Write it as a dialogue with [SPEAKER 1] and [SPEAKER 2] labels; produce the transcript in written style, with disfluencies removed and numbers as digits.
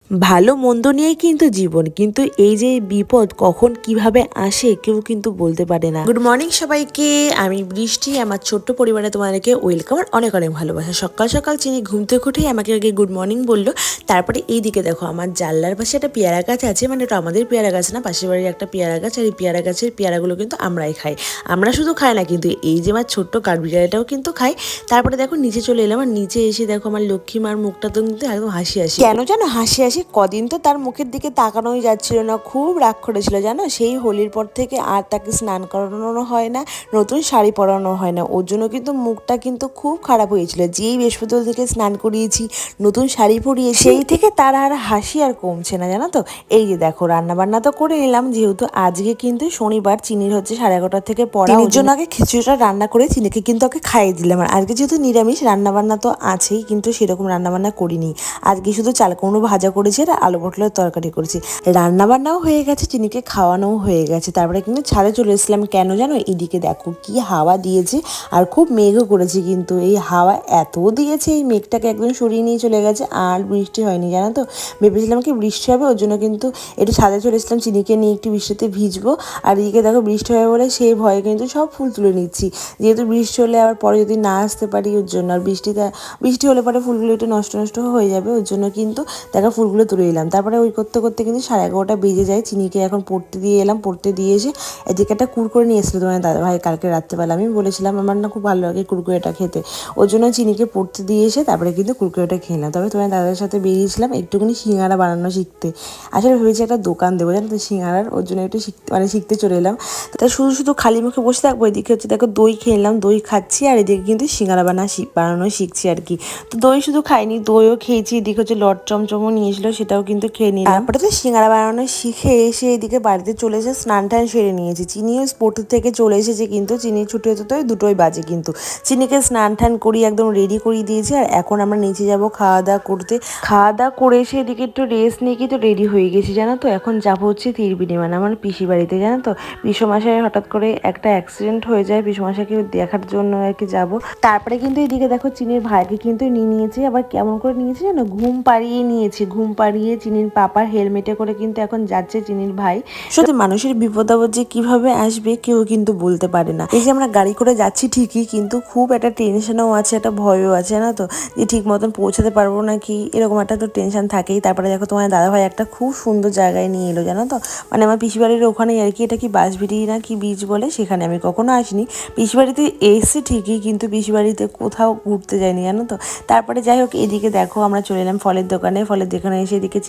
[SPEAKER 1] ভালো মন্দ নিয়েই কিন্তু জীবন, কিন্তু এই যে বিপদ কখন কিভাবে আসে কেউ কিন্তু বলতে পারে না। গুড মর্নিং সবাইকে, আমি বৃষ্টি, আমার ছোট্ট পরিবারে তোমাদেরকে ওয়েলকাম আর অনেক অনেক ভালোবাসা। সকাল সকাল চিনি ঘুম থেকে উঠেই আমাকে আগে গুড মর্নিং বললো। তারপরে এই দিকে দেখো, আমার জানলার পাশে একটা পেয়ারা গাছ আছে, মানে এটা আমাদের পেয়ারা গাছ না, পাশের বাড়ির একটা পেয়ারা গাছ। আর এই পেয়ারা গাছের পেয়ারাগুলো কিন্তু আমরাই খাই। আমরা শুধু খাই না, কিন্তু এই যে আমার ছোট্ট কাঠবিড়ালিটাও কিন্তু খাই। তারপরে দেখো নিচে চলে এলাম, আর নিচে এসে দেখো আমার লক্ষ্মী মার মুখটা তো কিন্তু একদম হাসি হাসি। কেন জানো হাসি হাসি? কদিন তো তার মুখের দিকে তাকানোই যাচ্ছিল না, খুব রাগ করেছিল জানো। সেই হোলির পর থেকে আর তাকে স্নান করানো হয় না, নতুন শাড়ি পরানো হয় না, ওর জন্য কিন্তু মুখটা কিন্তু খুব খারাপ হয়েছিল। যেই বৃহস্পতিবার থেকে স্নান করিয়েছি, নতুন শাড়ি পরিয়েছি, সেই থেকে তার আর হাসি আর কমছে না জানো তো। এই যে দেখো রান্না বান্না তো করে নিলাম, যেহেতু আজকে কিন্তু শনিবার, চিনির হচ্ছে 11:30 থেকে পড়া, ওর জন্য আগে খিচুড়িটা রান্না করে চিনিকে কিন্তু ওকে খাইয়ে দিলাম। আর আজকে যেহেতু নিরামিষ, রান্না বান্না তো আছেই, কিন্তু সেরকম রান্না বান্না করিনি আজকে, শুধু চাল কুমড়ো ভাজা করেছি আর আলু পটলের তরকারি করেছি। রান্না বান্নাও হয়ে গেছে, চিনিকে খাওয়ানোও হয়ে গেছে। তারপরে কিন্তু ছাদে চলে এসেছিলাম। কেন জানো, এদিকে দেখো কি হাওয়া দিয়েছে, আর খুব মেঘও করেছে। কিন্তু এই হাওয়া এত দিয়েছে, এই মেঘটাকে একদম সরিয়ে নিয়ে চলে গেছে, আর বৃষ্টি হয়নি জানো তো। ভেবেছিলাম কি বৃষ্টি হবে, ওর জন্য কিন্তু একটু ছাদে চলে এসেছিলাম, চিনিকে নিয়ে একটু বৃষ্টিতে ভিজবো। আর এদিকে দেখো বৃষ্টি হবে বলে সেই ভয়ে কিন্তু সব ফুল তুলে নিচ্ছি, যেহেতু বৃষ্টি হলে আবার পরে যদি না আসতে পারি ওর জন্য। আর বৃষ্টি হলে পরে ফুলগুলো একটু নষ্ট নষ্ট হয়ে যাবে, ওর জন্য কিন্তু দেখো ফুলগুলো তুলে নিলাম। তারপরে ওই করতে করতে কিন্তু 11:30 বেজে যায়। চিনিকে এখন পড়তে দিয়ে এলাম, পড়তে দিয়ে এসে এদিকে একটা কুরকুরে নিয়ে এসেছিলো তোমার দাদা ভাই কালকে রাত্রেবেলা। আমি বলেছিলাম আমার না খুব ভালো লাগে কুরকুরেটা খেতে, ওর জন্য চিনিকে পড়তে দিয়ে এসে তারপরে কিন্তু কুরকুরেটা খেলাম। তবে তোমার দাদার সাথে বেরিয়েছিলাম একটুখানি সিঙ্গারা বানানো শিখতে। আসলে ভেবেছি একটা দোকান দেবো জানো তো সিঙ্গারার, ওর জন্য একটু শিখতে চলে এলাম। তা শুধু শুধু খালি মুখে বসে থাকবো, এদিকে হচ্ছে দেখো দই খেয়ে নিলাম, দই খাচ্ছি, আর এদিকে কিন্তু সিঙ্গারা বানানো শিখছি আর কি। তো দই শুধু খাইনি, দইও খেয়েছি। এদিকে হচ্ছে লট চমচমও নিয়েছিল, সেটাও কিন্তু খেয়ে নিলাম। তারপরে তো সিঙ্গারা বানানো শিখে এসে এদিকে বাড়িতে চলে এসে স্নান টান সেরে নিয়েছি। চিনিও স্পোর্ট থেকে চলে এসেছে, কিন্তু চিনি ছুটি হতে তো 2টোই বাজে। কিন্তু চিনিকে স্নান টান করি একদম রেডি করিয়ে দিয়েছি, আর এখন আমরা নিচে যাব খাওয়া দাওয়া করতে। খাওয়া দাওয়া করে এসে এদিকে একটু রেস্ট নিয়ে কিন্তু রেডি হয়ে গেছি জানো তো। এখন যাবো হচ্ছে তিরবিনি, মানে আমার পিসি বাড়িতে জানো তো। পিসোমশাই হঠাৎ করে একটা অ্যাক্সিডেন্ট হয়ে যায়, পিসোমশাইকে দেখার জন্য আর কি যাবো। তারপরে কিন্তু এদিকে দেখো চিনির ভাইকে কিন্তু নিয়ে নিয়েছি, আবার কেমন করে নিয়েছি জানো, ঘুম পাড়িয়ে নিয়েছি। ঘুম পাড়িয়ে চিনির পাপার হেলমেটে করে কিন্তু এখন যাচ্ছে চিনির ভাই। সত্যি মানুষের বিপদ আপদ যে কিভাবে আসবে কেউ কিন্তু বলতে পারে না। এই যে আমরা গাড়ি করে যাচ্ছি ঠিকই, কিন্তু খুব একটা টেনশনও আছে, একটা ভয়ও আছে না তো, যে ঠিক মতন পৌঁছাতে পারবো নাকি, এরকম একটা তো টেনশন থাকেই। তারপরে দেখো তোমার দাদাভাই একটা খুব সুন্দর জায়গায় নিয়ে এলো জানো তো, মানে আমার পিসি বাড়ির ওখানে আর কি। এটা কি বাঁশবিড়ি না কি বীজ বলে, সেখানে আমি কখনো আসিনি। পিসি বাড়িতে এসেছি ঠিকই, কিন্তু পিসি বাড়িতে কোথাও ঘুরতে যাইনি জানো তো। তারপরে যাই হোক, এদিকে দেখো আমরা চলে এলাম ফলের দোকানে। ফলের দোকানে এসে এদিকে